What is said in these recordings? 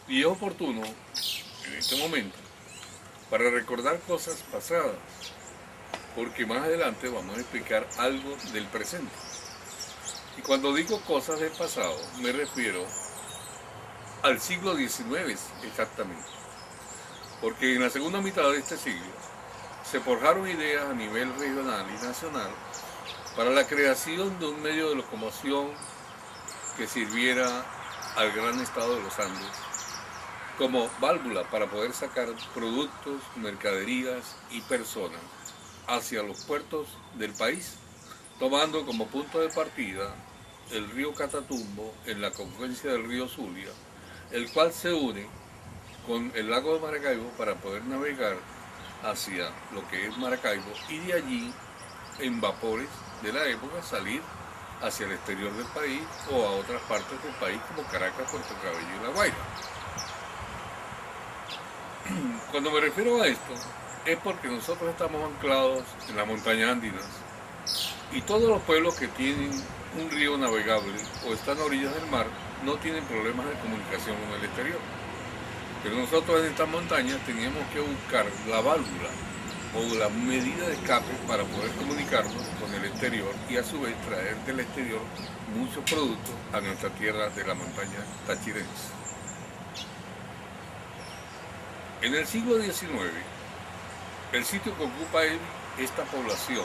Y es oportuno en este momento para recordar cosas pasadas, porque más adelante vamos a explicar algo del presente. Y cuando digo cosas del pasado, me refiero al siglo XIX exactamente, porque en la segunda mitad de este siglo se forjaron ideas a nivel regional y nacional para la creación de un medio de locomoción que sirviera al gran estado de los Andes como válvula para poder sacar productos, mercaderías y personas hacia los puertos del país, tomando como punto de partida el río Catatumbo en la confluencia del río Zulia, el cual se une con el lago de Maracaibo para poder navegar hacia lo que es Maracaibo y de allí en vapores de la época salir hacia el exterior del país o a otras partes del país como Caracas, Puerto Cabello y La Guaira. Cuando me refiero a esto es porque nosotros estamos anclados en las montañas andinas y todos los pueblos que tienen un río navegable o están a orillas del mar no tienen problemas de comunicación con el exterior. Pero nosotros en estas montañas teníamos que buscar la válvula o la medida de escape para poder comunicarnos con el exterior y a su vez traer del exterior muchos productos a nuestra tierra de la montaña tachirense. En el siglo XIX, el sitio que ocupa esta población,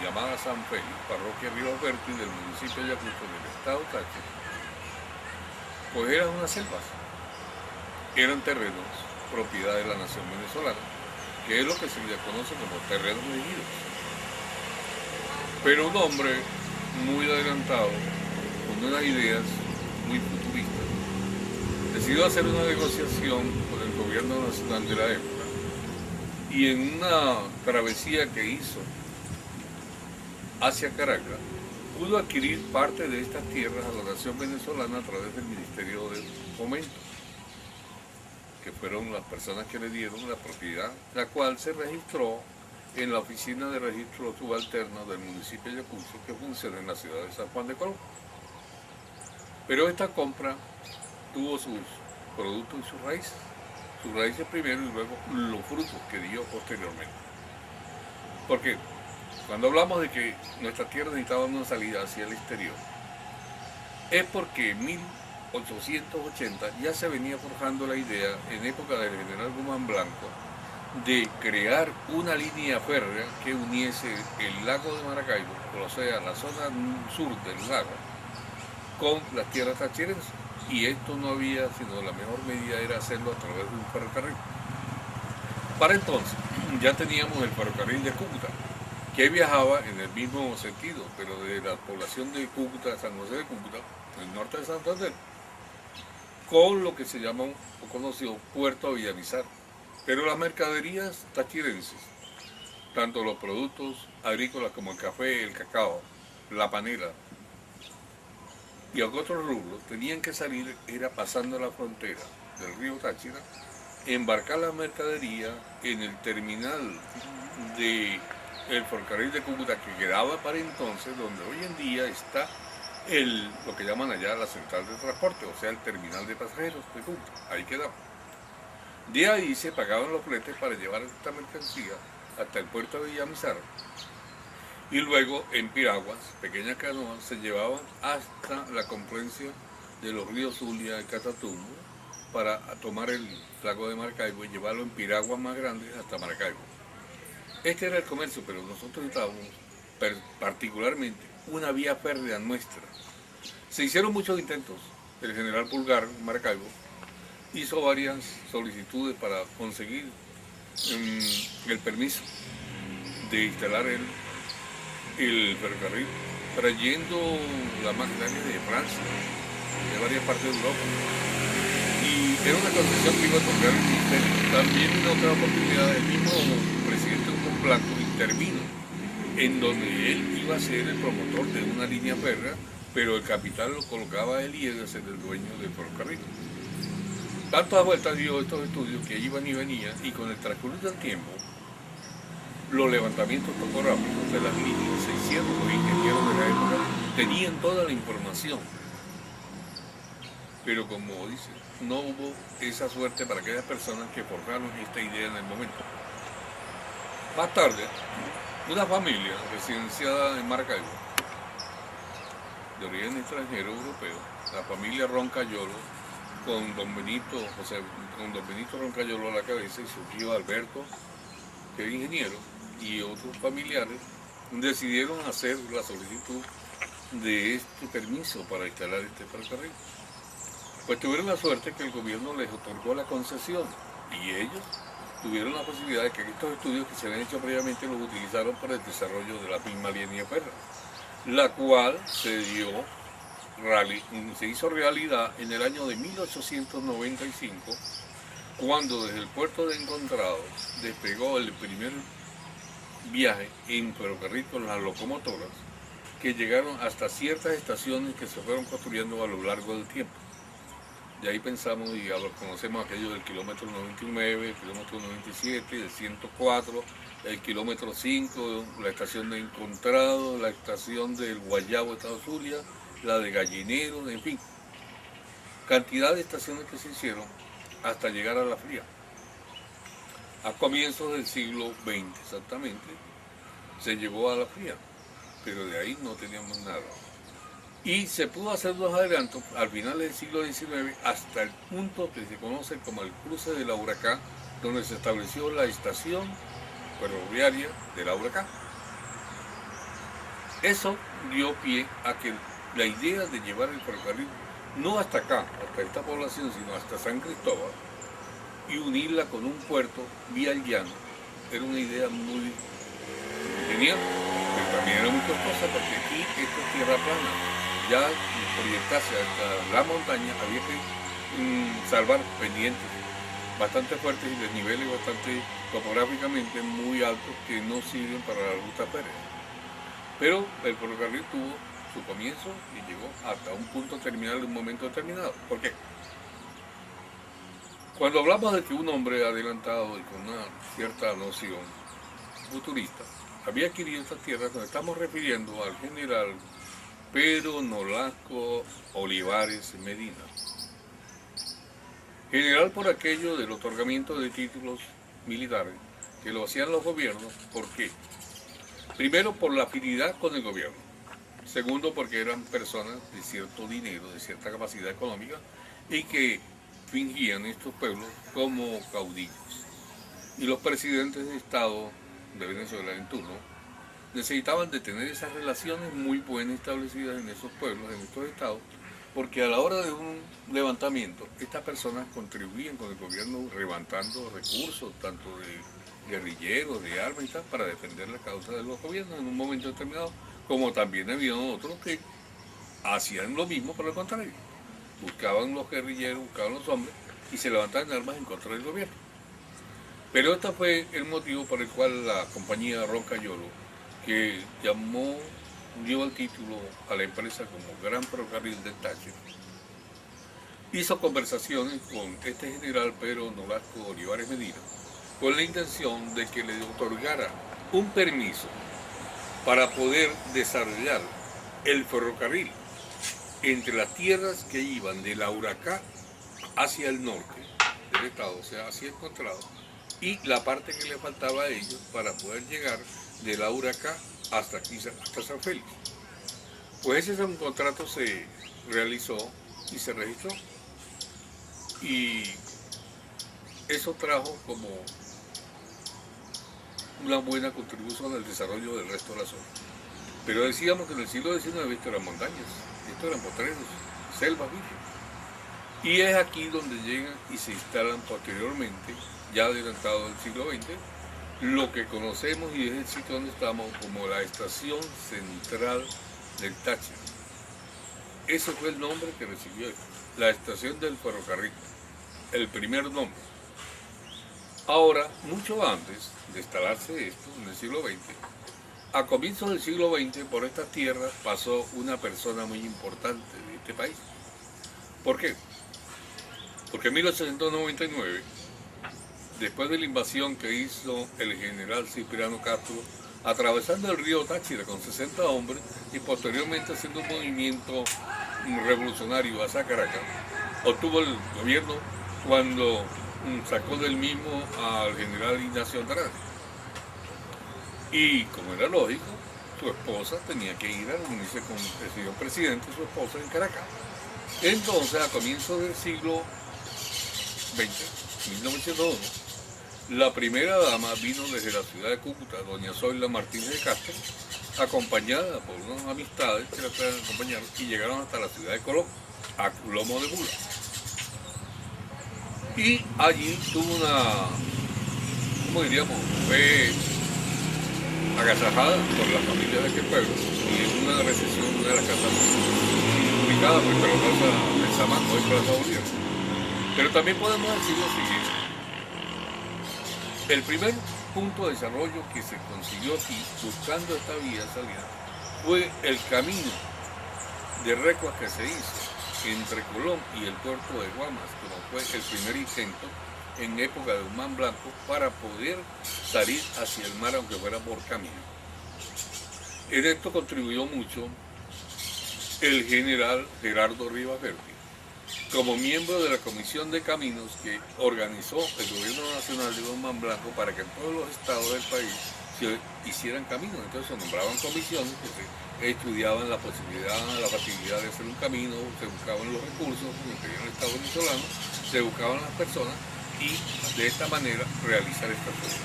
llamada San Félix, parroquia Río Alberto y del municipio de Ayacucho del estado Táchira, pues eran unas selvas, eran terrenos propiedad de la nación venezolana, que es lo que se le conoce como terrenos ejidos. Pero un hombre muy adelantado, con unas ideas muy futuristas, decidió hacer una negociación con el gobierno nacional de la época y en una travesía que hizo hacia Caracas, pudo adquirir parte de estas tierras a la nación venezolana a través del Ministerio de Fomento, que fueron las personas que le dieron la propiedad, la cual se registró en la oficina de registro subalterno del municipio de Ayacucho, que funciona en la ciudad de San Juan de Colón. Pero esta compra tuvo sus productos y sus raíces primero y luego los frutos que dio posteriormente. Porque cuando hablamos de que nuestra tierra necesitaba una salida hacia el exterior, es porque en 1880 ya se venía forjando la idea, en época del general Guzmán Blanco, de crear una línea férrea que uniese el lago de Maracaibo, o sea, la zona sur del lago, con las tierras tachirenses. Y esto no había, sino la mejor medida era hacerlo a través de un ferrocarril. Para entonces ya teníamos el ferrocarril de Cúcuta, que viajaba en el mismo sentido, pero de la población de Cúcuta, San José de Cúcuta, en el norte de Santander, con lo que se llama o conocido Puerto Villamizar. Pero las mercaderías tachirenses, tanto los productos agrícolas como el café, el cacao, la panela y otros rubros, tenían que salir, era pasando la frontera del río Táchira, embarcar la mercadería en el terminal del ferrocarril de Cúcuta, que quedaba para entonces donde hoy en día está lo que llaman allá la central de transporte, o sea, el terminal de pasajeros de Cúcuta. Ahí quedaba. De ahí se pagaban los fletes para llevar esta mercancía hasta el puerto de Villamizar. Y luego en piraguas, pequeñas canoas, se llevaban hasta la confluencia de los ríos Zulia y Catatumbo para tomar el lago de Maracaibo y llevarlo en piraguas más grandes hasta Maracaibo. Este era el comercio, pero nosotros necesitábamos particularmente una vía férrea nuestra. Se hicieron muchos intentos. El general Pulgar, Maracaibo, hizo varias solicitudes para conseguir el permiso de instalar el ferrocarril, trayendo la maquinaria de Francia, de varias partes de Europa. Y era una concesión que iba a otorgar el ministerio. También en otra oportunidad el mismo presidente Hugo Blanco intervino, en donde él iba a ser el promotor de una línea férrea, pero el capital lo colocaba él y él iba a ser el dueño del ferrocarril. Tantas vueltas dio estos estudios que iban y venían, y con el transcurso del tiempo, los levantamientos topográficos de las líneas se hicieron. Los ingenieros de la época tenían toda la información Pero como dice, no hubo esa suerte para aquellas personas que forjaron esta idea en el momento. Más tarde, una familia residenciada en Maracaibo, de origen extranjero europeo, la familia Roncayolo, con don Benito Roncayolo a la cabeza, y su tío Alberto, que es ingeniero, y otros familiares, decidieron hacer la solicitud de este permiso para instalar este ferrocarril. Pues tuvieron la suerte que el gobierno les otorgó la concesión y ellos tuvieron la posibilidad de que estos estudios que se habían hecho previamente los utilizaron para el desarrollo de la misma línea férrea, la cual se hizo realidad en el año de 1895, cuando desde el puerto de Encontrados despegó el primer viaje en ferrocarril con las locomotoras que llegaron hasta ciertas estaciones que se fueron construyendo a lo largo del tiempo. De ahí pensamos y conocemos aquello del kilómetro 99, el kilómetro 97, el 104, el kilómetro 5, la estación de Encontrado, la estación del Guayabo, Estado Zulia, la de Gallinero, en fin. Cantidad de estaciones que se hicieron hasta llegar a La Fría. A comienzos del siglo XX exactamente, se llegó a La Fría, pero de ahí no teníamos nada. Y se pudo hacer dos adelantos al final del siglo XIX hasta el punto que se conoce como el cruce de la Huracán, donde se estableció la estación ferroviaria de la Huracán. Eso dio pie a que la idea de llevar el ferrocarril no hasta acá, hasta esta población, sino hasta San Cristóbal, y unirla con un puerto vía el llano, era una idea muy genial, pero también era muy costosa porque aquí esto es tierra plana. Ya proyectarse hasta la montaña había que salvar pendientes bastante fuertes y desniveles bastante topográficamente muy altos que no sirven para la ruta férrea. Pero el ferrocarril tuvo su comienzo y llegó hasta un punto terminal en un momento determinado. ¿Por qué? Cuando hablamos de que un hombre adelantado y con una cierta noción futurista había adquirido estas tierras, nos estamos refiriendo al general Pedro Nolasco Olivares Medina. General por aquello del otorgamiento de títulos militares que lo hacían los gobiernos. ¿Por qué? Primero, por la afinidad con el gobierno. Segundo, porque eran personas de cierto dinero, de cierta capacidad económica y que fingían estos pueblos como caudillos. Y los presidentes de Estado de Venezuela en turno necesitaban de tener esas relaciones muy buenas establecidas en esos pueblos, en estos estados, porque a la hora de un levantamiento, estas personas contribuían con el gobierno levantando recursos, tanto de guerrilleros, de armas y tal, para defender la causa de los gobiernos en un momento determinado, como también había otros que hacían lo mismo, por el contrario. Buscaban los guerrilleros, buscaban los hombres y se levantaban armas en contra del gobierno. Pero este fue el motivo por el cual la compañía Roncayolo, que dio el título a la empresa como Gran Ferrocarril del Táchira, hizo conversaciones con este general Pedro Nolasco Olivares Medina con la intención de que le otorgara un permiso para poder desarrollar el ferrocarril entre las tierras que iban de la Huracán hacia el norte del estado, o sea, hacia Encontrado, y la parte que le faltaba a ellos para poder llegar de la Huracán hasta aquí, hasta San Félix. Pues ese contrato se realizó y se registró. Y eso trajo como una buena contribución al desarrollo del resto de la zona. Pero decíamos que en el siglo XIX esto eran montañas, esto eran potreros, selvas virgen. Y es aquí donde llegan y se instalan posteriormente, ya adelantado del siglo XX, lo que conocemos y es el sitio donde estamos como la Estación Central del Táchira. Ese fue el nombre que recibió la estación del ferrocarril, el primer nombre. Ahora, mucho antes de instalarse esto, en el siglo XX, a comienzos del siglo XX, por estas tierras pasó una persona muy importante de este país. ¿Por qué? Porque en 1899, después de la invasión que hizo el general Cipriano Castro, atravesando el río Táchira con 60 hombres y posteriormente haciendo un movimiento revolucionario hacia Caracas, obtuvo el gobierno cuando sacó del mismo al general Ignacio Andrade. Y como era lógico, su esposa tenía que ir a reunirse con el señor presidente, su esposa, en Caracas. Entonces, a comienzos del siglo XX, 1901, la primera dama vino desde la ciudad de Cúcuta, doña Zoila Martínez de Castro, acompañada por unas amistades que la pueden acompañar, y llegaron hasta la ciudad de Colón, a lomo de mula. Y allí tuvo una, ¿cómo diríamos?, fue agasajada por la familia de aquel pueblo, y en una recepción de una de las casas ubicada por la plaza de Samán, hoy Plaza Bolívar. Pero también podemos decir lo siguiente: el primer punto de desarrollo que se consiguió aquí, buscando esta vía de salida, fue el camino de recuas que se hizo entre Colón y el puerto de Guamas, como fue el primer intento en época de Humán Blanco para poder salir hacia el mar, aunque fuera por camino. En esto contribuyó mucho el general Gerardo Rivas Berti, como miembro de la Comisión de Caminos que organizó el gobierno nacional de Humán Blanco para que en todos los estados del país se hicieran caminos. Entonces se nombraban comisiones que se estudiaban la posibilidad, la facilidad de hacer un camino, se buscaban los recursos, como en el Estado venezolano, se buscaban las personas y de esta manera realizar estas cosas.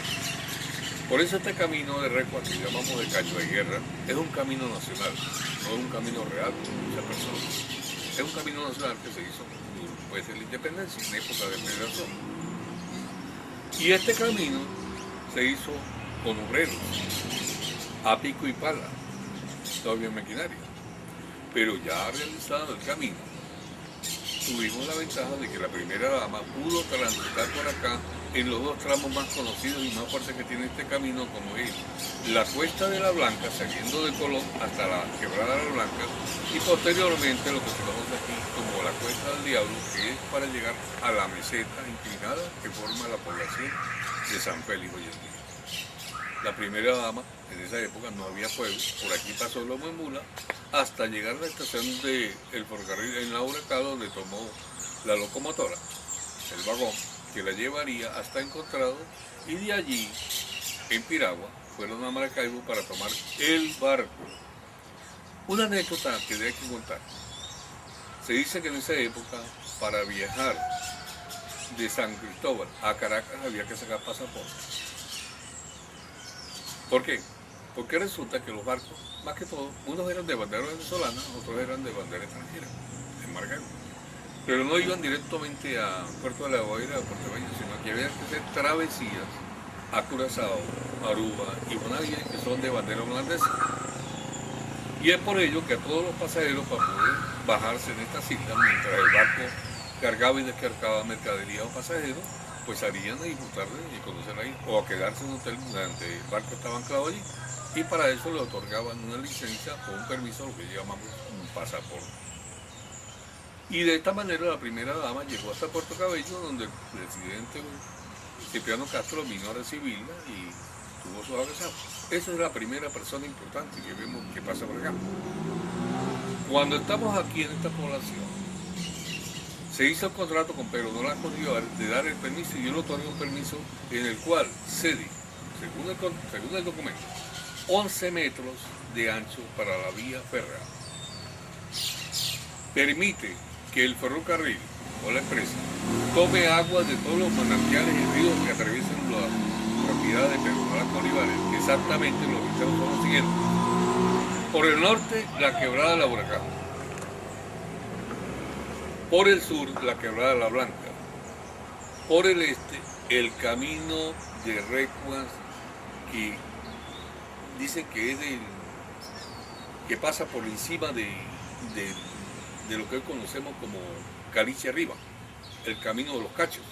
Por eso este camino de Recua, que llamamos de Cacho de Guerra, es un camino nacional, no es un camino real con muchas personas. Es un camino nacional que se hizo después de la independencia, en época de federación. Y este camino se hizo con obreros, a pico y pala, todavía en maquinaria. Pero ya realizado el camino, tuvimos la ventaja de que la primera dama pudo transitar por acá en los dos tramos más conocidos y más fuertes que tiene este camino, como es la Cuesta de la Blanca, saliendo de Colón hasta la Quebrada de la Blanca, y posteriormente lo que se conoce aquí como la Cuesta del Diablo, que es para llegar a la meseta inclinada que forma la población de San Félix hoy en día. La primera dama, en esa época no había pueblo, por aquí pasó el lomo de mula, hasta llegar a la estación del ferrocarril en La Huracán, donde tomó la locomotora, el vagón, que la llevaría hasta Encontrado, y de allí, en Piragua, fueron a Maracaibo para tomar el barco. Una anécdota que hay que contar. Se dice que en esa época, para viajar de San Cristóbal a Caracas había que sacar pasaporte. ¿Por qué? Porque resulta que los barcos, más que todo, unos eran de bandera venezolana, otros eran de bandera extranjera, en Maracaibo. Pero no iban directamente a Puerto de la Guaira o Puerto Valle, sino que había que hacer travesías a Curazao, Aruba y Bonaire, que son de bandera holandesa. Y es por ello que a todos los pasajeros, para poder bajarse en estas islas, mientras el barco cargaba y descargaba mercadería o pasajeros, pues salían a disfrutar y conocer ahí, o a quedarse en un hotel donde el barco estaba anclado allí, y para eso le otorgaban una licencia o un permiso, lo que llamamos un pasaporte. Y de esta manera la primera dama llegó hasta Puerto Cabello, donde el presidente Cipriano Castro vino a recibirla y tuvo su abrazo. Esa es la primera persona importante que vemos que pasa por acá. Cuando estamos aquí en esta población, se hizo el contrato con Pedro Nolasco Olivares de dar el permiso, y yo le otorgué un permiso en el cual cede, según el documento, 11 metros de ancho para la vía férrea. Permite que el ferrocarril o la empresa tome agua de todos los manantiales y ríos que atraviesan la propiedad de Pedro Nolasco Olivares, que exactamente los estados son los siguientes. Por el norte, la quebrada de la Huracán. Por el sur, la quebrada de la Blanca. Por el este, el camino de Recuas, que dicen que es que pasa por encima de lo que hoy conocemos como Caliche Arriba, el camino de los Cachos.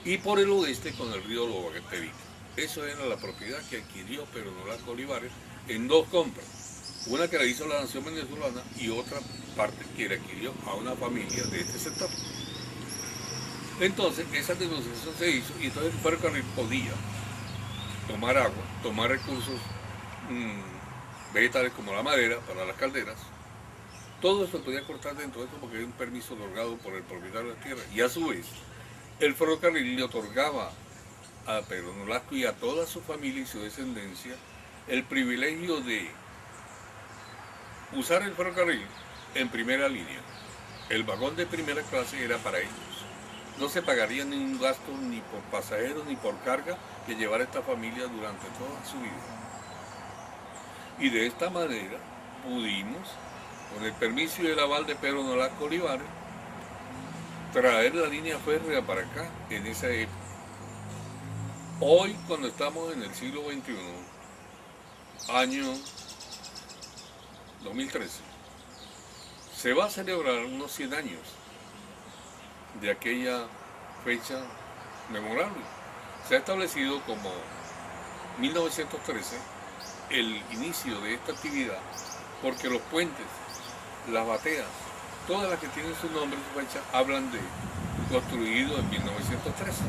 Y por el oeste, con el río Lobagueterito. Eso era la propiedad que adquirió Pedro Nolasco Olivares en dos compras. Una que la hizo la nación venezolana y otra parte que la adquirió a una familia de este sector. Entonces, esa negociación se hizo, y entonces el ferrocarril podía tomar agua, tomar recursos vegetales como la madera para las calderas, Todo se podía cortar dentro de esto porque era un permiso otorgado por el propietario de la tierra. Y a su vez, el ferrocarril le otorgaba a Pedro Nolasco y a toda su familia y su descendencia el privilegio de usar el ferrocarril en primera línea. El vagón de primera clase era para ellos. No se pagaría ningún gasto ni por pasajeros ni por carga que llevara esta familia durante toda su vida. Y de esta manera pudimos, con el permiso y el aval de Pedro Nolasco Olivares, traer la línea férrea para acá en esa época. Hoy, cuando estamos en el siglo XXI, año 2013, se va a celebrar unos 100 años de aquella fecha memorable. Se ha establecido como 1913 el inicio de esta actividad porque los puentes, las bateas, todas las que tienen su nombre y su fecha hablan de construido en 1913.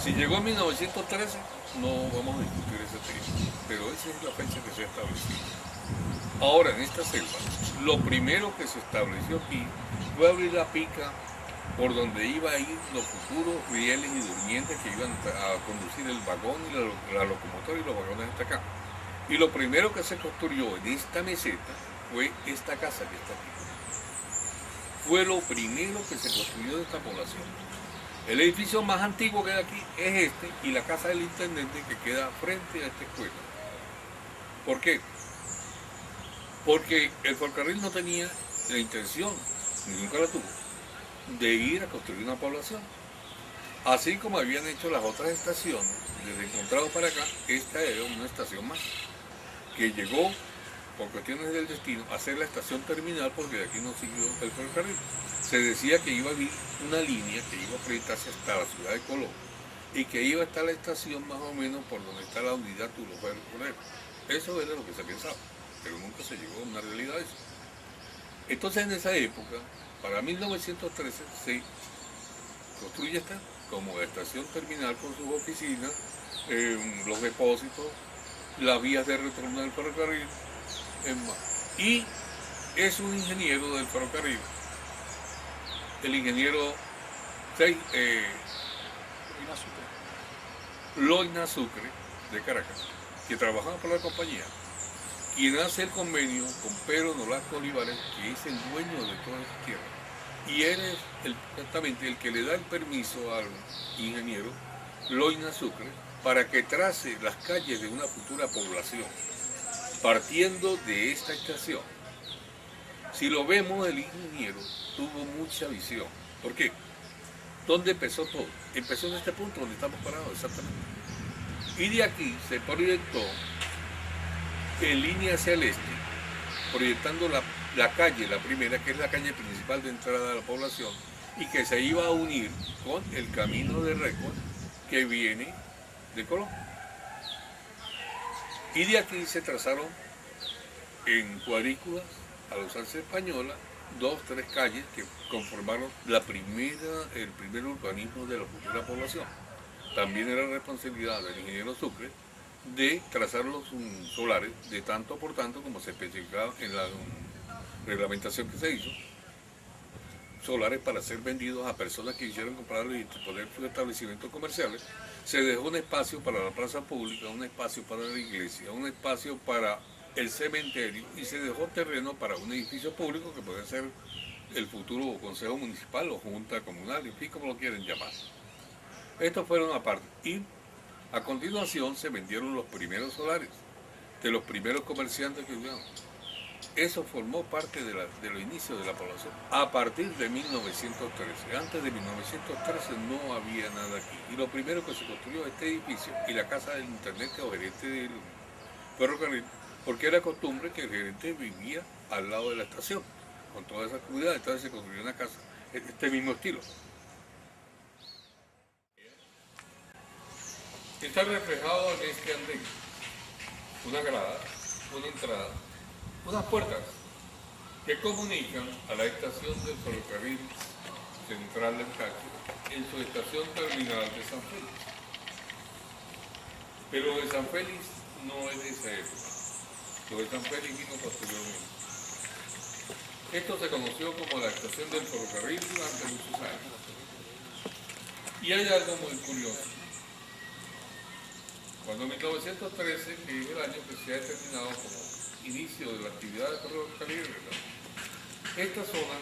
Si llegó en 1913, no vamos a discutir ese tema, pero esa es la fecha que se ha establecido. Ahora, en esta selva, lo primero que se estableció aquí fue abrir la pica por donde iba a ir los futuros rieles y durmientes que iban a conducir el vagón y la locomotora y los vagones hasta acá. Y lo primero que se construyó en esta meseta fue esta casa que está aquí. Fue lo primero que se construyó de esta población. El edificio más antiguo que hay aquí es este y la casa del intendente que queda frente a esta escuela. ¿Por qué? Porque el ferrocarril no tenía la intención, ni nunca la tuvo, de ir a construir una población. Así como habían hecho las otras estaciones, desde Encontrado para acá, esta era una estación más, que llegó, por cuestiones del destino, a ser la estación terminal porque de aquí no siguió el ferrocarril. Se decía que iba a haber una línea que iba a proyectarse hasta la ciudad de Colón y que iba a estar la estación más o menos por donde está la unidad Tulo Ferrocarril. Eso era lo que se pensaba, pero nunca se llegó a una realidad de eso. Entonces en esa época, para 1913, se construye esta como estación terminal con sus oficinas, los depósitos, las vías de retorno del ferrocarril, y es un ingeniero del ferrocarril, el ingeniero Loina Sucre de Caracas, que trabajaba por la compañía, quien hace el convenio con Pedro Nolasco Olivares, que es el dueño de toda esta tierra. Y él es exactamente el que le da el permiso al ingeniero Loina Sucre para que trace las calles de una futura población, partiendo de esta estación. Si lo vemos, el ingeniero tuvo mucha visión. ¿Por qué? ¿Dónde empezó todo? Empezó en este punto donde estamos parados, exactamente. Y de aquí se proyectó en línea hacia el este, proyectando la calle, la primera, que es la calle principal de entrada a la población, y que se iba a unir con el camino de Récord que viene de Colón. Y de aquí se trazaron en cuadrículas, a la usanza española, 2, 3 calles que conformaron el primer urbanismo de la futura población. También era responsabilidad del ingeniero Sucre de trazar los solares de tanto por tanto como se especificaba en la reglamentación que se hizo, solares para ser vendidos a personas que quisieran comprarlos y poner sus establecimientos comerciales. Se dejó un espacio para la plaza pública, un espacio para la iglesia, un espacio para el cementerio y se dejó terreno para un edificio público que puede ser el futuro consejo municipal o junta comunal, en fin, como lo quieren llamar. Estos fueron aparte. Y a continuación se vendieron los primeros solares de los primeros comerciantes que hubieron. Eso formó parte de los inicios de la población. A partir de 1913, antes de 1913 no había nada aquí. Y lo primero que se construyó este edificio y la casa del intendente o gerente del ferrocarril, porque era costumbre que el gerente vivía al lado de la estación, con toda esa comunidad. Entonces se construyó una casa de este mismo estilo. Está reflejado en este andén, una grada, una entrada, unas puertas que comunican a la estación del ferrocarril central del Táchira en su estación terminal de San Félix. Pero de San Félix no es de esa época, lo de San Félix vino posteriormente. Esto se conoció como la estación del ferrocarril durante muchos años. Y hay algo muy curioso. Cuando en 1913, que es el año que se ha determinado como inicio de la actividad del ferrocarril, ¿verdad?, esta zona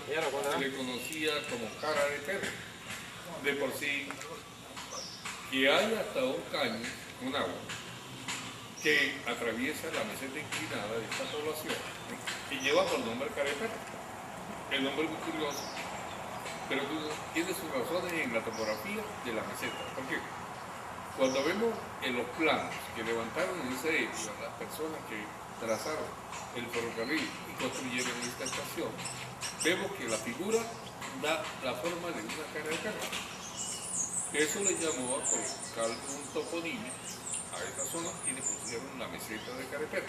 se le conocía como cara de perro. De por sí, que hay hasta un caño, un agua, que atraviesa la meseta inclinada de esta población y lleva por nombre cara de perro. El nombre es muy curioso, pero tiene sus razones en la topografía de la meseta. ¿Por qué? Cuando vemos en los planos que levantaron en esa época las personas que trazaron el ferrocarril y construyeron esta estación, vemos que la figura da la forma de una cara de perro. Eso le llamó a colocar un toponimio a esta zona y le pusieron la meseta de cara de perro,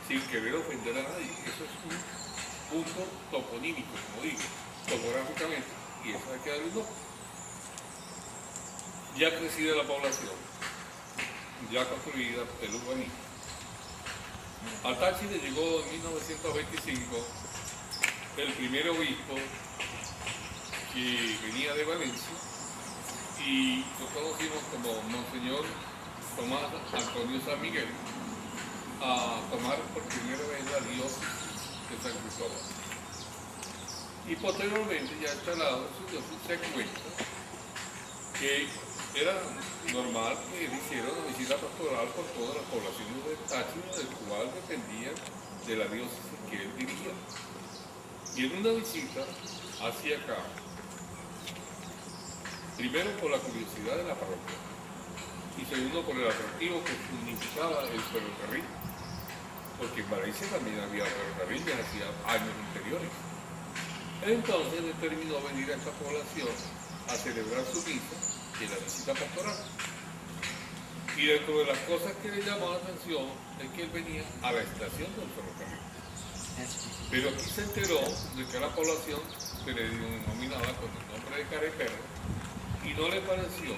sin querer ofender a nadie. Eso es un punto toponímico, como digo, topográficamente, y eso hay que darle un nombre. Ya crecida la población, ya construida el urbanismo. A Táchira llegó en 1925 el primer obispo que venía de Valencia y lo conocimos como Monseñor Tomás Antonio San Miguel, a tomar por primera vez la diócesis de San Cristóbal. Y posteriormente, ya instalado, se cuenta que era normal que hiciera una visita pastoral por todas las poblaciones de Táchira, del cual dependían de la diócesis que él dirigía. Y en una visita hacia acá, primero por la curiosidad de la parroquia, y segundo por el atractivo que significaba el ferrocarril, porque en Valencia también había ferrocarril ya hacía años anteriores. Entonces determinó venir a esta población a celebrar su misa y la visita pastoral. Y dentro de las cosas que le llamó la atención es que él venía a la estación del ferrocarril. Pero aquí se enteró de que a la población se le denominaba con el nombre de cara de perro y no le pareció,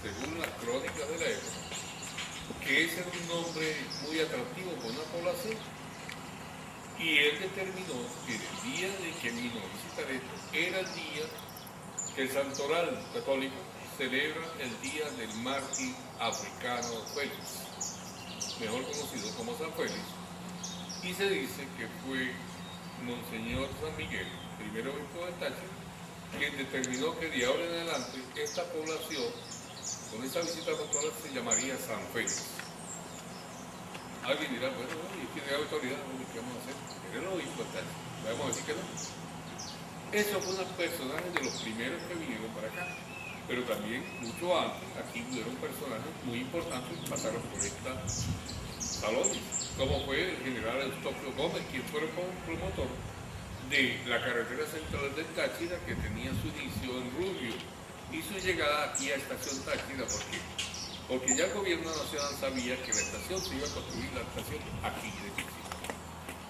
según las crónicas de la época, que ese era un nombre muy atractivo para una población. Y él determinó que el día de que vino a visitar esto era el día que el santoral católico celebra el día del mártir africano Félix, mejor conocido como San Félix, y se dice que fue Monseñor San Miguel, primer obispo de Táchira, quien determinó que de ahora en adelante esta población, con esa visita pastoral, se llamaría San Félix. Alguien dirá, bueno, ¿y quién es la autoridad? ¿Qué vamos a hacer? Era el obispo de Táchira. Vamos a decir que no. Esos fueron los personajes de los primeros que vinieron para acá. Pero también, mucho antes, aquí hubieron personajes muy importantes que pasaron por estos salones, como fue el general Eustopio Gómez, quien fue el promotor de la carretera central del Táchira, que tenía su inicio en Rubio, y su llegada aquí a Estación Táchira. ¿Por qué? Porque ya el gobierno nacional sabía que la estación se iba a construir, la estación aquí de Táchira.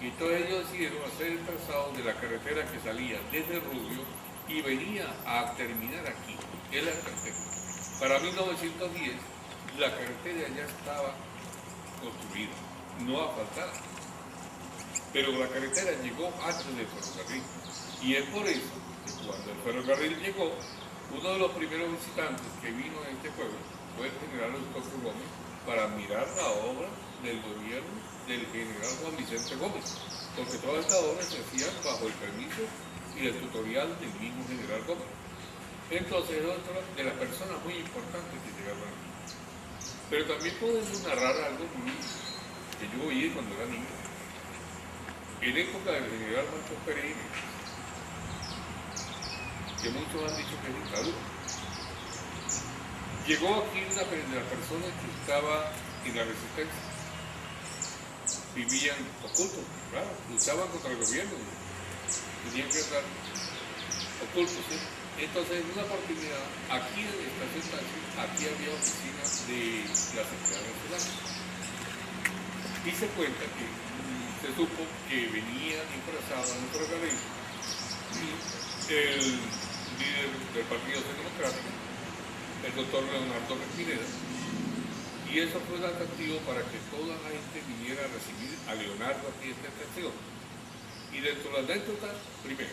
Y entonces ellos decidieron hacer el trazado de la carretera que salía desde Rubio y venía a terminar aquí, en la carretera. Para 1910, la carretera ya estaba construida, no asfaltada. Pero la carretera llegó antes del ferrocarril. Y es por eso que cuando el ferrocarril llegó, uno de los primeros visitantes que vino a este pueblo fue el general Eustopio Gómez para admirar la obra del gobierno del general Juan Vicente Gómez, porque todas estas obras se hacían bajo el permiso y el tutorial del mismo general Gómez. Entonces era otra de las personas muy importantes que llegaron aquí. Pero también podemos narrar algo que yo oí cuando era niño. En época del general Marcos Pérez, que muchos han dicho que es dictadura, llegó aquí una de las personas que estaba en la resistencia. Vivían ocultos, claro, luchaban contra el gobierno, tenían que estar ocultos, ¿sí? Entonces, en una oportunidad, aquí en la estación Táchira, aquí había oficinas de la Secretaría Nacional. Y se cuenta que se supo que venía disfrazado en el ferrocarril el líder del Partido Democrático, el doctor Leonardo Pineda, y eso fue un atractivo para que toda la gente viniera a recibir a Leonardo aquí en esta estación. Y Y dentro de la anécdota, primero,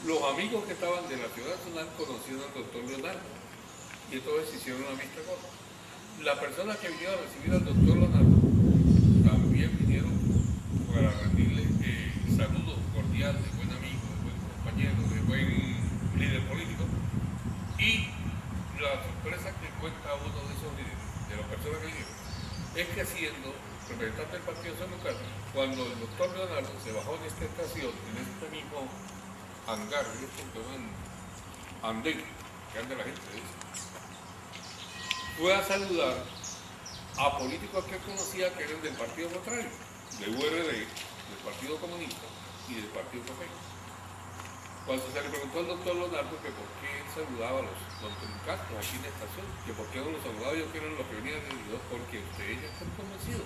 los amigos que estaban de la ciudad nacional conocieron al doctor Leonardo y entonces hicieron la misma cosa. Las personas que vinieron a recibir al doctor Leonardo también vinieron para rendirle saludos cordiales, de buen amigo, de buen compañero, de buen líder político. Y la sorpresa que cuenta uno de esos líderes, de las personas que vinieron, es que siendo representante del Partido Democrático, cuando el doctor Leonardo se bajó en esta estación, en este mismo hangar, en este andén, que anda la gente, dice, fue a saludar a políticos que conocía que eran del partido contrario, del URD, del Partido Comunista y del Partido Café. Cuando se le preguntó al doctor Leonardo que por qué él saludaba a los contrincantes aquí en la estación, que por qué no los saludaba yo que eran los que venían de Dios, porque ustedes ya están convencidos.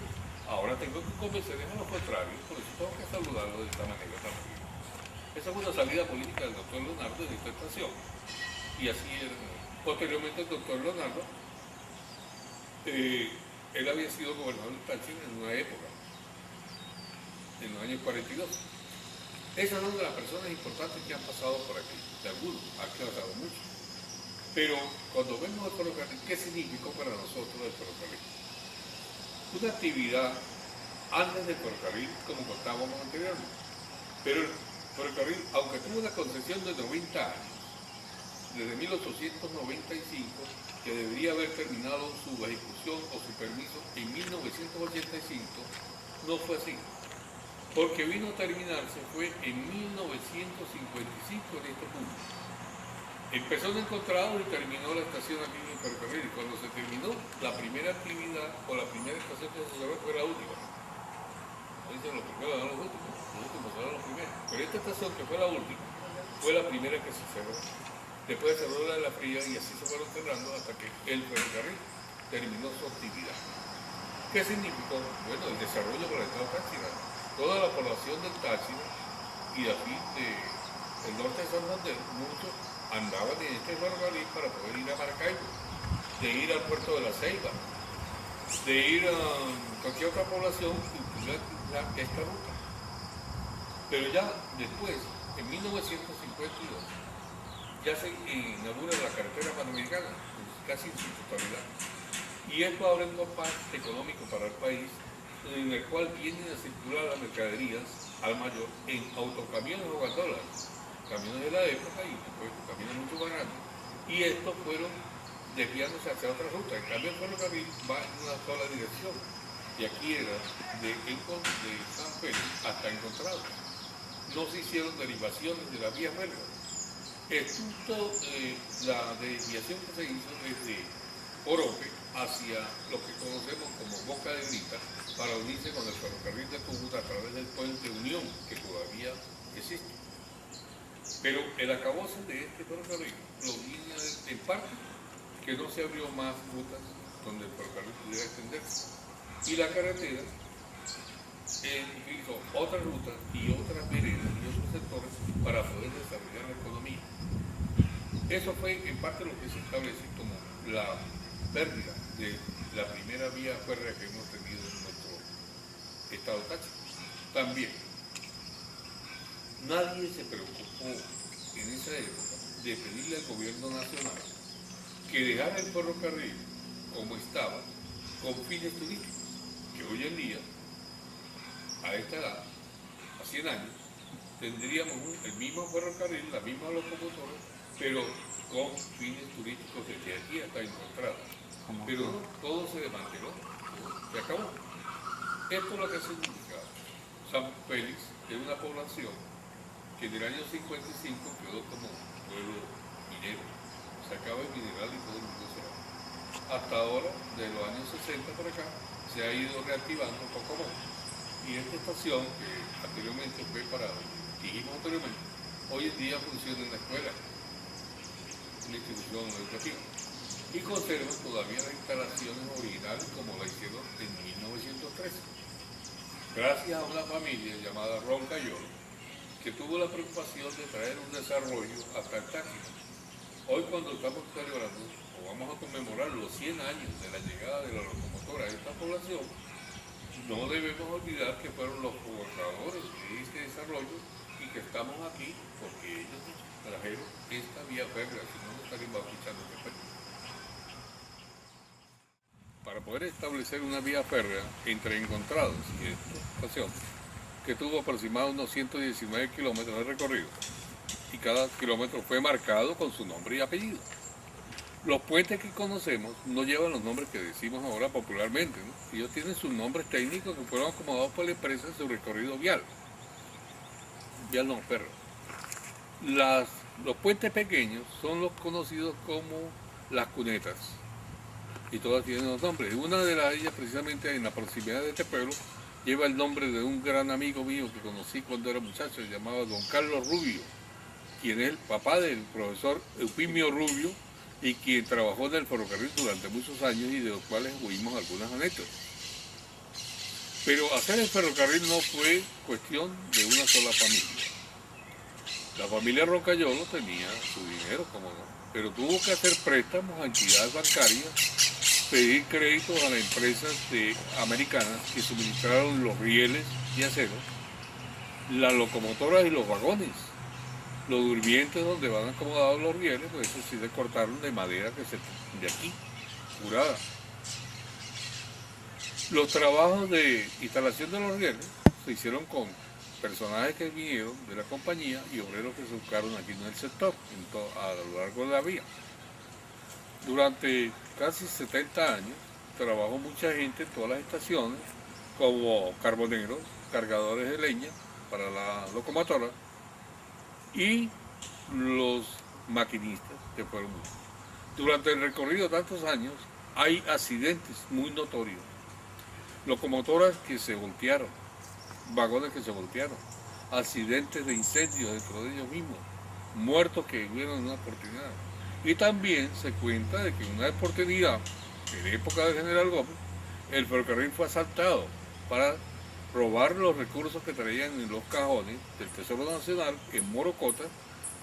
Ahora tengo que convencerles a los contrarios, por eso tengo que saludarlos de esta manera también. Esa fue una salida política del doctor Leonardo de esta estación. Y así era. Posteriormente el doctor Leonardo, él había sido gobernador del Táchira en una época, en los años 42. Esas son de las personas importantes que han pasado por aquí, de algunos, han pasado mucho. Pero cuando vemos el ferrocarril, ¿qué significó para nosotros el ferrocarril? Una actividad antes del ferrocarril, como contábamos anteriormente. Pero el ferrocarril, aunque tuvo una concesión de 90 años, desde 1895, que debería haber terminado su ejecución o su permiso en 1985, no fue así. Porque vino a terminarse fue en 1955 en este punto. Empezó en Encontrados y terminó la estación aquí en el ferrocarril. Y cuando se terminó, la primera actividad o la primera estación que se cerró fue la última. No dicen los primeros, no los últimos eran los primeros. Pero esta estación, que fue la última, fue la primera que se cerró. Después se cerró la de la fría y así se fueron cerrando hasta que el ferrocarril terminó su actividad. ¿Qué significó? Bueno, el desarrollo para el estado Táchira. Toda la población del Táchira y aquí del norte de Santander, muchos andaban en este ferrocarril para poder ir a Maracaibo, de ir al puerto de La Ceiba, de ir a cualquier otra población que tuviera esta ruta. Pero ya después, en 1952, ya se inaugura la carretera panamericana, casi en su totalidad. Y esto abre un compás económico para el país, en el cual vienen a circular las mercaderías al mayor en autocamiones o gandolas, camiones de la época y después camiones mucho más grandes. Y estos fueron desviándose hacia otra ruta. En cambio, el ferrocarril va en una sola dirección. Y aquí era de San Félix hasta Encontrados. No se hicieron derivaciones de la vía belga. Excepto la desviación que se hizo desde Orope hacia lo que conocemos como Boca de Grita para unirse con el ferrocarril de Cúcuta a través del puente Unión, que todavía existe. Pero el acabose de este ferrocarril lo viene en parte que no se abrió más rutas donde el ferrocarril pudiera extenderse. Y la carretera hizo otras rutas y otras veredas y otros sectores para poder desarrollar la economía. Eso fue en parte lo que se establece como la pérdida de la primera vía férrea que hemos tenido en nuestro estado Táchira. También, nadie se preocupó en esa época de pedirle al gobierno nacional que dejara el ferrocarril como estaba con fines turísticos, que hoy en día, a esta edad, a 100 años, tendríamos el mismo ferrocarril, la misma locomotora, pero con fines turísticos desde aquí hasta Encontrados. Pero no, todo se desmanteló, se acabó. Esto es lo que significa. San Félix es una población que en el año 55 quedó como pueblo minero. Se acaba el mineral y todo el mundo se va. Hasta ahora, de los años 60 por acá, se ha ido reactivando poco más. Y esta estación, que anteriormente fue para, dijimos anteriormente, hoy en día funciona en la escuela, una institución educativa, y conserva todavía las instalaciones originales como la hicieron en 1913. Gracias a una familia llamada Roncayol, que tuvo la preocupación de traer un desarrollo hasta el Táchira. Hoy, cuando estamos celebrando, o vamos a conmemorar los 100 años de la llegada de la locomotora a esta población, no debemos olvidar que fueron los gobernadores de este desarrollo y que estamos aquí porque ellos trajeron esta vía férrea, si no, no estaríamos escuchando este país. Para poder establecer una vía férrea entre encontrados y esta estación, que tuvo aproximadamente unos 119 kilómetros de recorrido, y cada kilómetro fue marcado con su nombre y apellido. Los puentes que conocemos no llevan los nombres que decimos ahora popularmente, ¿no? Ellos tienen sus nombres técnicos que fueron acomodados por la empresa en su recorrido vial. Vial no, férreo. Los puentes pequeños son los conocidos como las cunetas. Y todas tienen los nombres. Una de ellas, precisamente en la proximidad de este pueblo, lleva el nombre de un gran amigo mío que conocí cuando era muchacho, se llamaba Don Carlos Rubio, quien es el papá del profesor Eufimio Rubio, y quien trabajó en el ferrocarril durante muchos años y de los cuales oímos algunas anécdotas. Pero hacer el ferrocarril no fue cuestión de una sola familia. La familia Roncayolo tenía su dinero, como no, pero tuvo que hacer préstamos a entidades bancarias, pedir créditos a las empresas americanas que suministraron los rieles y acero, las locomotoras y los vagones. Los durmientes donde van acomodados los rieles, pues eso sí se cortaron de madera de aquí, curada. Los trabajos de instalación de los rieles se hicieron con personajes que vinieron de la compañía y obreros que se buscaron aquí en el sector, a lo largo de la vía. Durante casi 70 años trabajó mucha gente en todas las estaciones, como carboneros, cargadores de leña para la locomotora, y los maquinistas que fueron muchos. Durante el recorrido de tantos años hay accidentes muy notorios, locomotoras que se voltearon, vagones que se voltearon, accidentes de incendios dentro de ellos mismos, muertos que vivieron una oportunidad. Y también se cuenta de que en una oportunidad, en la época de General Gómez, el ferrocarril fue asaltado para robar los recursos que traían en los cajones del Tesoro Nacional en Morocota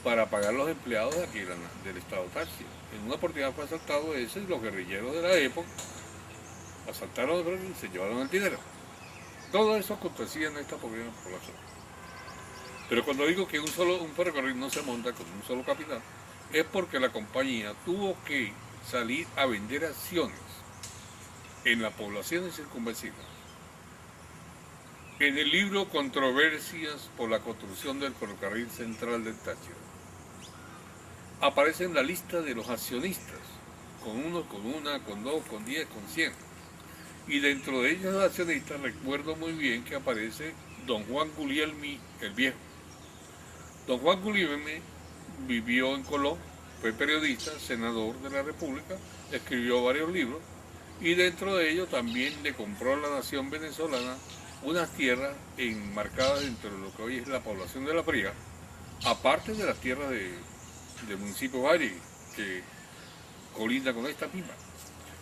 para pagar los empleados de aquí del Estado Táchira. En una oportunidad fue asaltado ese y los guerrilleros de la época asaltaron el ferrocarril y se llevaron el dinero. Todo eso acontecía en esta pequeña población. Pero cuando digo que un ferrocarril no se monta con un solo capitán, es porque la compañía tuvo que salir a vender acciones en las poblaciones circunvecinas. En el libro Controversias por la construcción del ferrocarril central del Táchira, aparece en la lista de los accionistas, con uno, con una, con dos, con 10, con 100. Y dentro de ellos los accionistas recuerdo muy bien que aparece don Juan Guglielmi el Viejo. Don Juan Guglielmi vivió en Colón, fue periodista, senador de la República, escribió varios libros y dentro de ellos también le compró a la nación venezolana unas tierras enmarcadas dentro de lo que hoy es la población de La Fría, aparte de las tierras del municipio Valle, que colinda con esta misma.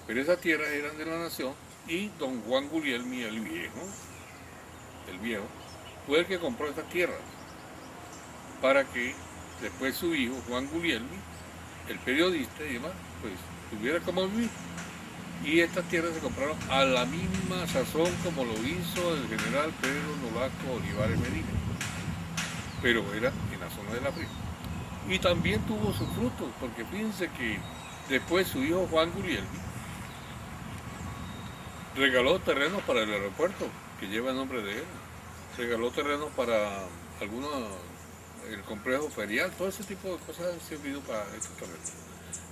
Pero esas tierras eran de la nación y don Juan Guglielmi el Viejo, fue el que compró estas tierras para que después su hijo Juan Guglielmi, el periodista y demás, pues tuviera como vivir. Y estas tierras se compraron a la misma sazón como lo hizo el general Pedro Nolasco Olivares Medina, pero era en la zona de La Fría. Y también tuvo sus frutos, porque fíjense que después su hijo Juan Guglielmi regaló terrenos para el aeropuerto, que lleva el nombre de él, regaló terrenos para el complejo ferial, todo ese tipo de cosas han servido para estos terrenos.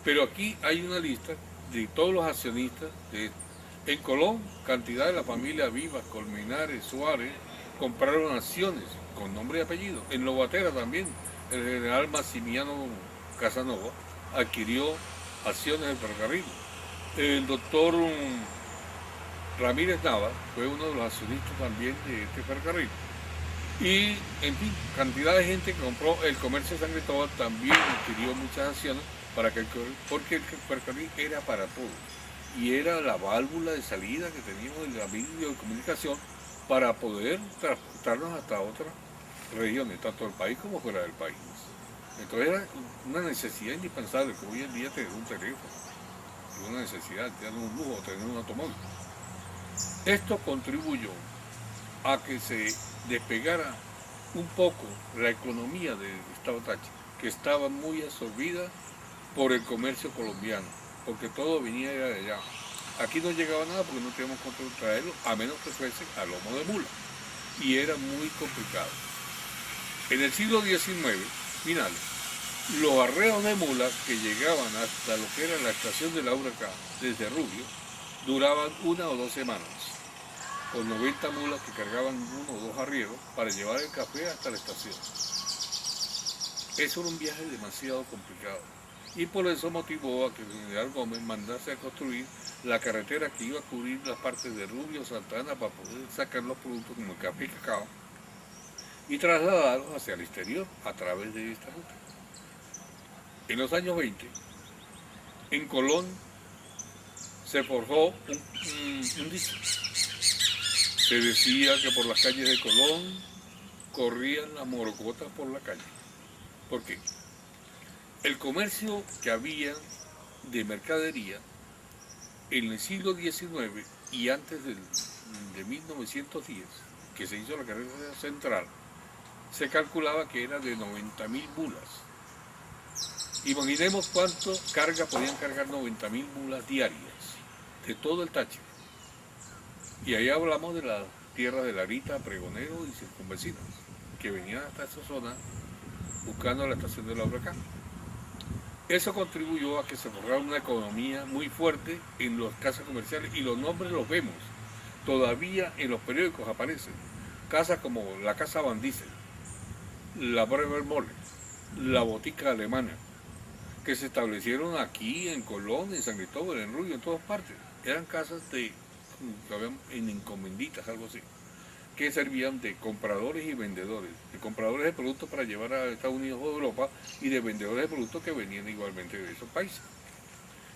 Pero aquí hay una lista de todos los accionistas. En Colón, cantidad de la familia Vivas, Colmenares, Suárez, compraron acciones con nombre y apellido. En Lobatera también, el general Maximiano Casanova adquirió acciones del ferrocarril. El doctor Ramírez Nava fue uno de los accionistas también de este ferrocarril. Y, en fin, cantidad de gente que compró. El comercio de San Cristóbal también adquirió muchas acciones porque el ferrocarril era para todos. Y era la válvula de salida que teníamos en la medio de comunicación para poder transportarnos hasta otras regiones, tanto del país como fuera del país. Entonces era una necesidad indispensable que hoy en día tener un teléfono. Es una necesidad, tener un lujo, tener un automóvil. Esto contribuyó a que se despegara un poco la economía del Estado Táchira, que estaba muy absorbida por el comercio colombiano, porque todo venía de allá. Aquí no llegaba nada porque no teníamos control de traerlo, a menos que fuese a lomo de mula, y era muy complicado. En el siglo XIX, final, los arreos de mulas que llegaban hasta lo que era la estación de la Uracá, desde Rubio, duraban 1 o 2 semanas, con 90 mulas que cargaban 1 o 2 arrieros para llevar el café hasta la estación. Eso era un viaje demasiado complicado, y por eso motivó a que el general Gómez mandase a construir la carretera que iba a cubrir las partes de Rubio, Santana, para poder sacar los productos como el café y cacao, y trasladarlos hacia el exterior a través de esta ruta. En los años 20, en Colón se forjó un dicho. Se decía que por las calles de Colón corrían las morocotas por la calle. ¿Por qué? El comercio que había de mercadería en el siglo XIX y antes de 1910, que se hizo la carretera central, se calculaba que era de 90.000 mulas. Imaginemos cuánto carga podían cargar 90.000 mulas diarias de todo el Táchira. Y ahí hablamos de la tierra de Larita, Pregonero y circunvecinos, que venían hasta esa zona buscando la estación de la Uracá. Eso contribuyó a que se forjara una economía muy fuerte en las casas comerciales, y los nombres los vemos. Todavía en los periódicos aparecen casas como la Casa Van Diesel, la Bremer Mole, la Botica Alemana, que se establecieron aquí en Colón, en San Cristóbal, en Rubio, en todas partes. Eran casas en encomenditas, algo así, que servían de compradores y vendedores, de compradores de productos para llevar a Estados Unidos o Europa, y de vendedores de productos que venían igualmente de esos países.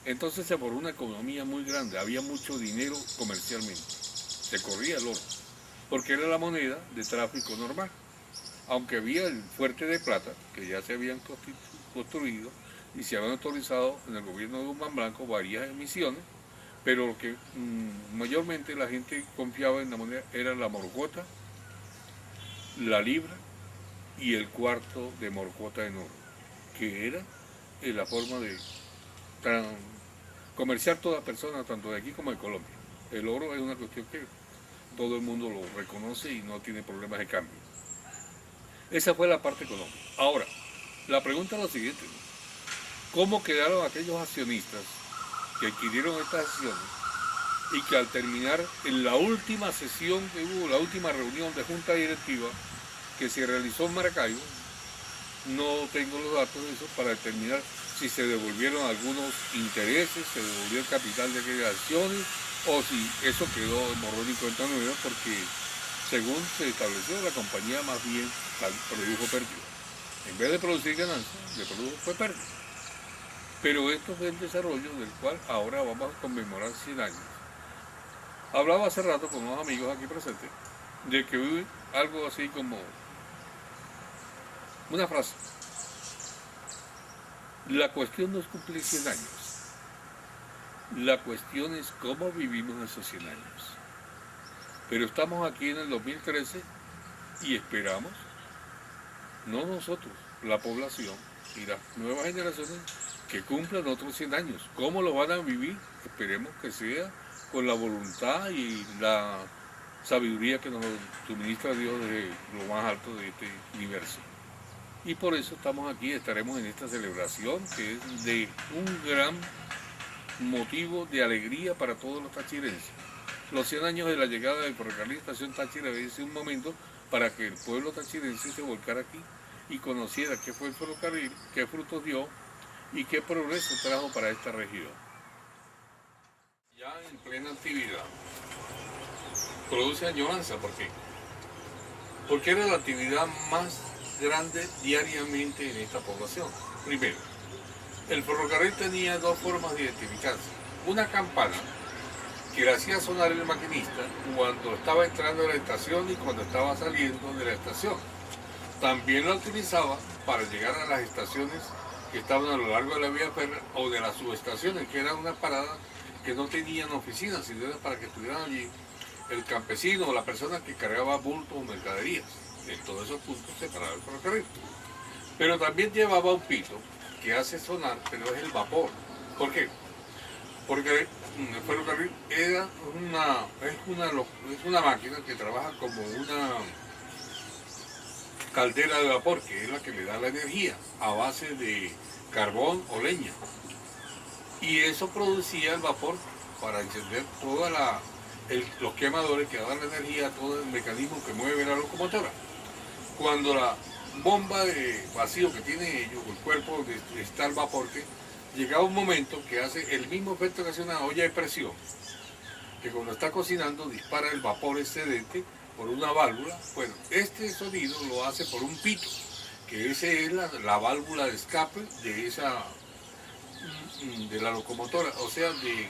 Entonces se formó una economía muy grande, había mucho dinero comercialmente, se corría el oro, porque era la moneda de tráfico normal. Aunque había el fuerte de plata, que ya se habían construido y se habían autorizado en el gobierno de Guzmán Blanco varias emisiones, pero lo que mayormente la gente confiaba en la moneda era la morocota, la libra y el cuarto de morocota en oro, que era la forma de comerciar toda persona, tanto de aquí como de Colombia. El oro es una cuestión que todo el mundo lo reconoce y no tiene problemas de cambio. Esa fue la parte económica. Ahora, la pregunta es la siguiente: ¿cómo quedaron aquellos accionistas que adquirieron estas acciones y que al terminar en la última sesión que hubo, la última reunión de junta directiva que se realizó en Maracaibo, no tengo los datos de eso para determinar si se devolvieron algunos intereses, se devolvió el capital de aquellas acciones, o si eso quedó en borrón y cuenta nueva, porque según se estableció, la compañía más bien produjo pérdida. En vez de producir ganancias, le produjo fue pérdida. Pero esto fue el desarrollo del cual ahora vamos a conmemorar 100 años. Hablaba hace rato con unos amigos aquí presentes de que hubo algo así como una frase: la cuestión no es cumplir 100 años, la cuestión es cómo vivimos esos 100 años. Pero estamos aquí en el 2013 y esperamos, no nosotros, la población y las nuevas generaciones, que cumplan otros 100 años. ¿Cómo lo van a vivir? Esperemos que sea con la voluntad y la sabiduría que nos suministra Dios desde lo más alto de este universo. Y por eso estamos aquí, estaremos en esta celebración que es de un gran motivo de alegría para todos los tachirenses. Los 100 años de la llegada del ferrocarril Estación Táchira es un momento para que el pueblo tachirense se volcara aquí y conociera qué fue el ferrocarril, qué frutos dio y qué progreso trajo para esta región. Ya en plena actividad, produce añoranza. ¿Por qué? Porque era la actividad más grande diariamente en esta población. Primero, el ferrocarril tenía dos formas de identificarse: una campana que le hacía sonar el maquinista cuando estaba entrando a la estación y cuando estaba saliendo de la estación. También la utilizaba para llegar a las estaciones que estaban a lo largo de la vía férrea o de las subestaciones, que eran una parada que no tenían oficinas, sino era para que estuvieran allí el campesino o la persona que cargaba bultos o mercaderías. En todos esos puntos se paraba el ferrocarril. Pero también llevaba un pito que hace sonar, pero es el vapor. ¿Por qué? Porque el ferrocarril es una máquina que trabaja como una caldera de vapor, que es la que le da la energía a base de carbón o leña. Y eso producía el vapor para encender los quemadores que daban la energía a todo el mecanismo que mueve la locomotora. Cuando la bomba de vacío que tiene ellos, el cuerpo donde está el vapor, llegaba un momento que hace el mismo efecto que hace una olla de presión, que cuando está cocinando dispara el vapor excedente por una válvula. Bueno, este sonido lo hace por un pito, que esa es la válvula de escape de la locomotora, o sea, de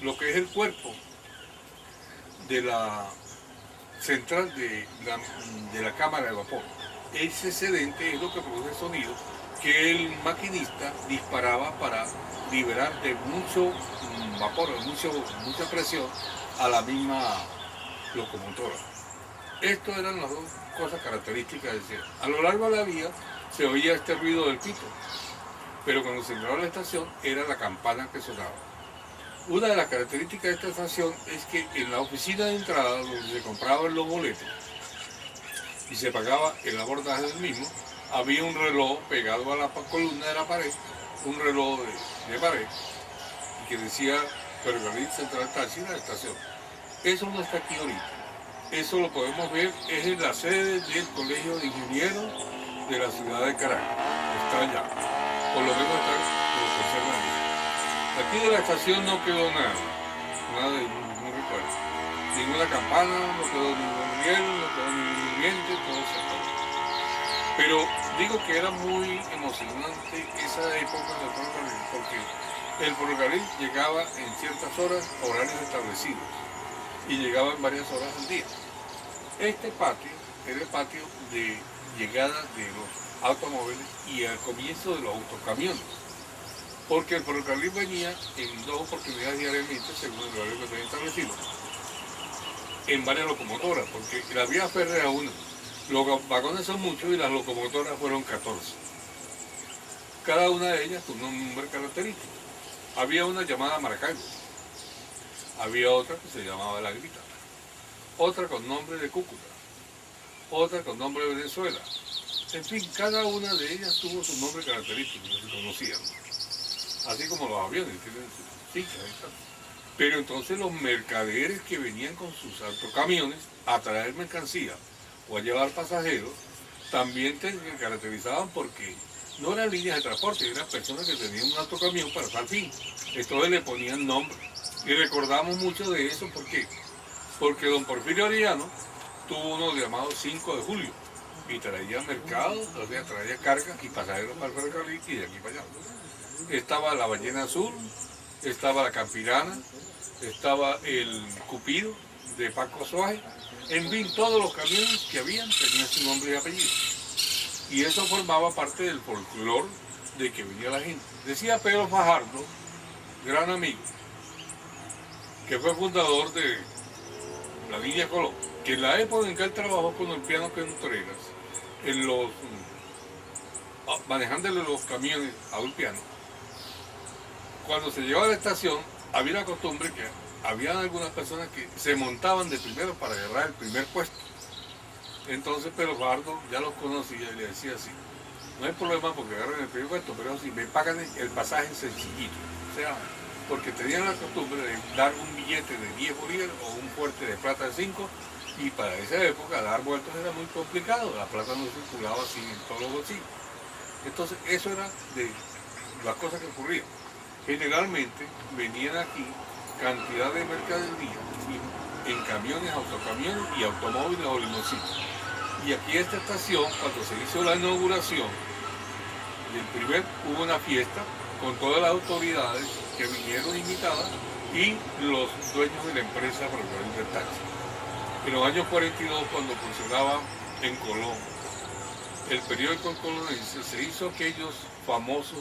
lo que es el cuerpo de la central de la cámara de vapor. Ese excedente es lo que produce el sonido que el maquinista disparaba para liberar de mucho vapor, mucha presión a la misma locomotora. Estas eran las dos cosas características. A lo largo de la vía se oía este ruido del pito, pero cuando se entraba a la estación era la campana que sonaba. Una de las características de esta estación es que en la oficina de entrada, donde se compraban los boletos y se pagaba el abordaje del mismo, había un reloj pegado a la columna de la pared, un reloj de pared, que decía Ferrocarril Central Táchira de la estación. Eso no está aquí ahorita. Eso lo podemos ver, es en la sede del Colegio de Ingenieros de la ciudad de Caracas. Está allá. Por lo menos está, lo conservan. Aquí de la estación no quedó nada no recuerdo. Ninguna campana, no quedó ningún riel, no quedó ningún diente, todo se acabó. Pero digo que era muy emocionante esa época del ferrocarril, porque el ferrocarril llegaba en ciertas horas, horarios establecidos, y llegaba en varias horas al día. Este patio era el patio de llegada de los automóviles y al comienzo de los autocamiones, porque el ferrocarril venía en 2 oportunidades diariamente, según el horario que tenía establecido, en varias locomotoras, porque la vía férrea era una. Los vagones son muchos y las locomotoras fueron 14. Cada una de ellas tuvo un nombre característico. Había una llamada Maracaibo, había otra que se llamaba La Grita, otra con nombre de Cúcuta, otra con nombre de Venezuela. En fin, cada una de ellas tuvo su nombre característico, que se conocían. Así como los aviones tienen sus siglas y tal. Pero entonces los mercaderes que venían con sus autocamiones a traer mercancía o a llevar pasajeros, también se caracterizaban porque no eran líneas de transporte, eran personas que tenían un autocamión para tal fin. Entonces le ponían nombre. Y recordamos mucho de eso, ¿por qué? Porque don Porfirio Arellano tuvo uno llamado 5 de julio y traía mercado, o sea, traía cargas y pasajeros para el ferrocarril y de aquí para allá. Estaba la Ballena Azul, estaba la Campirana, estaba el Cupido de Paco Suárez. En fin, todos los camiones que habían tenían su nombre y apellido. Y eso formaba parte del folclore de que venía la gente. Decía Pedro Fajardo, gran amigo, que fue fundador de la línea Colón, que en la época en que él trabajó con el piano Contreras, manejándole los camiones a un piano, cuando se llegaba a la estación, había una costumbre que había algunas personas que se montaban de primero para agarrar el primer puesto. Entonces Pedro Fajardo ya los conocía y le decía así: no hay problema porque agarren el primer puesto, pero si me pagan el pasaje sencillito. O sea, porque tenían la costumbre de dar un billete de 10 bolívares o un fuerte de plata de 5, y para esa época dar vueltas era muy complicado, la plata no circulaba así en todos los bolsillos. Entonces eso era de las cosas que ocurrían. Generalmente venían aquí cantidad de mercadería en camiones, autocamiones y automóviles o limusinas. Y aquí esta estación, cuando se hizo la inauguración, hubo una fiesta con todas las autoridades que vinieron invitadas y los dueños de la empresa Ferrocarril del Táchira. En los años 42, cuando funcionaba en Colón, el periódico colonense, se hizo aquellos famosos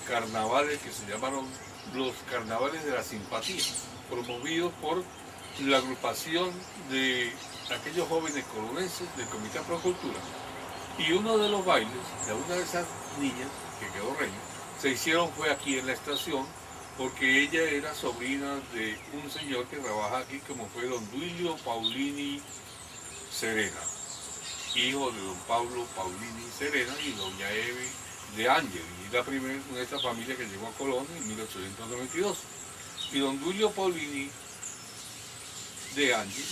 carnavales que se llamaron los carnavales de la simpatía, promovidos por la agrupación de aquellos jóvenes colonenses del Comité de Procultura, y uno de los bailes de una de esas niñas que quedó reina se hicieron fue aquí en la estación, porque ella era sobrina de un señor que trabaja aquí, como fue don Duilio Paulini Serena, hijo de don Pablo Paulini Serena y doña Eve de Ángel, y la primera de esta familia que llegó a Colonia en 1892. Y don Duilio Paulini de Ángel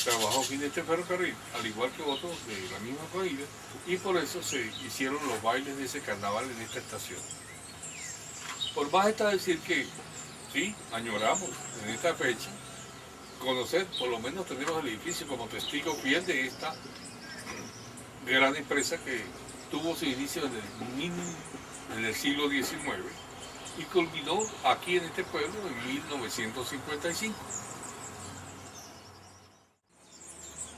trabajó aquí en este ferrocarril, al igual que otros de la misma familia, y por eso se hicieron los bailes de ese carnaval en esta estación. Por más está decir que sí, añoramos en esta fecha conocer, por lo menos tenemos el edificio como testigo fiel de esta gran empresa que tuvo su inicio en el siglo XIX y culminó aquí en este pueblo en 1955.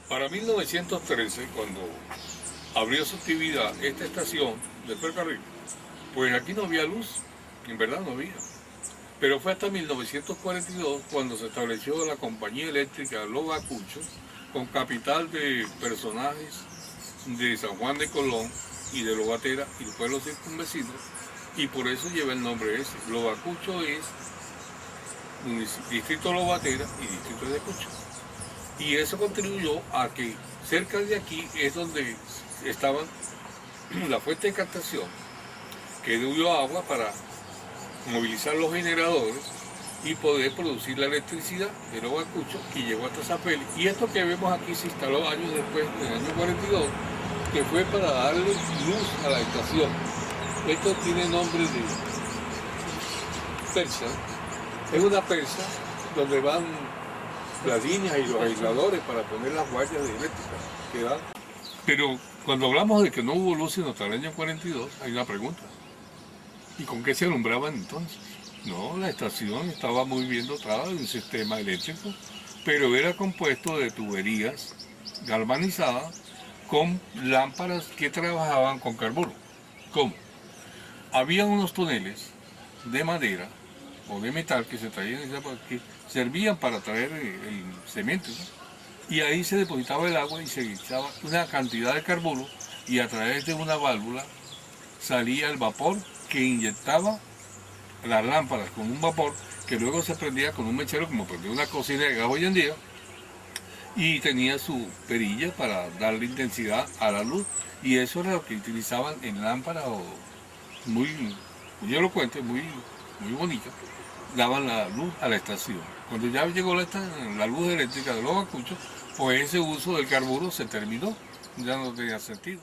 Para 1913, cuando abrió su actividad esta estación del ferrocarril, pues aquí no había luz, en verdad no había. Pero fue hasta 1942 cuando se estableció la compañía eléctrica Lo Acucho, con capital de personajes de San Juan de Colón y de Lobatera y los pueblos circunvecinos, y por eso lleva el nombre ese. Lo Acucho es distrito Lobatera y distrito de Acucho. Y eso contribuyó a que cerca de aquí es donde estaban la fuente de captación que dio agua para movilizar los generadores y poder producir la electricidad de Lo Acucho, que llegó hasta Zapel. Y esto que vemos aquí se instaló años después, en el año 42, que fue para darle luz a la estación. Esto tiene nombre de persa, es una persa donde van las líneas y los aisladores para poner las guayas eléctricas. Pero cuando hablamos de que no hubo luz sino hasta el año 42, hay una pregunta. ¿Y con qué se alumbraban entonces? No, la estación estaba muy bien dotada de un sistema eléctrico, pero era compuesto de tuberías galvanizadas con lámparas que trabajaban con carburo. ¿Cómo? Había unos toneles de madera o de metal que se traían, que servían para traer el cemento, ¿no? Y ahí se depositaba el agua y se echaba una cantidad de carburo y a través de una válvula salía el vapor que inyectaba las lámparas con un vapor que luego se prendía con un mechero, como prende una cocina de gas hoy en día, y tenía su perilla para darle intensidad a la luz, y eso era lo que utilizaban en lámparas muy elocuentes, muy bonitas, daban la luz a la estación. Cuando ya llegó la luz eléctrica de Los Acuchos, pues ese uso del carburo se terminó, ya no tenía sentido.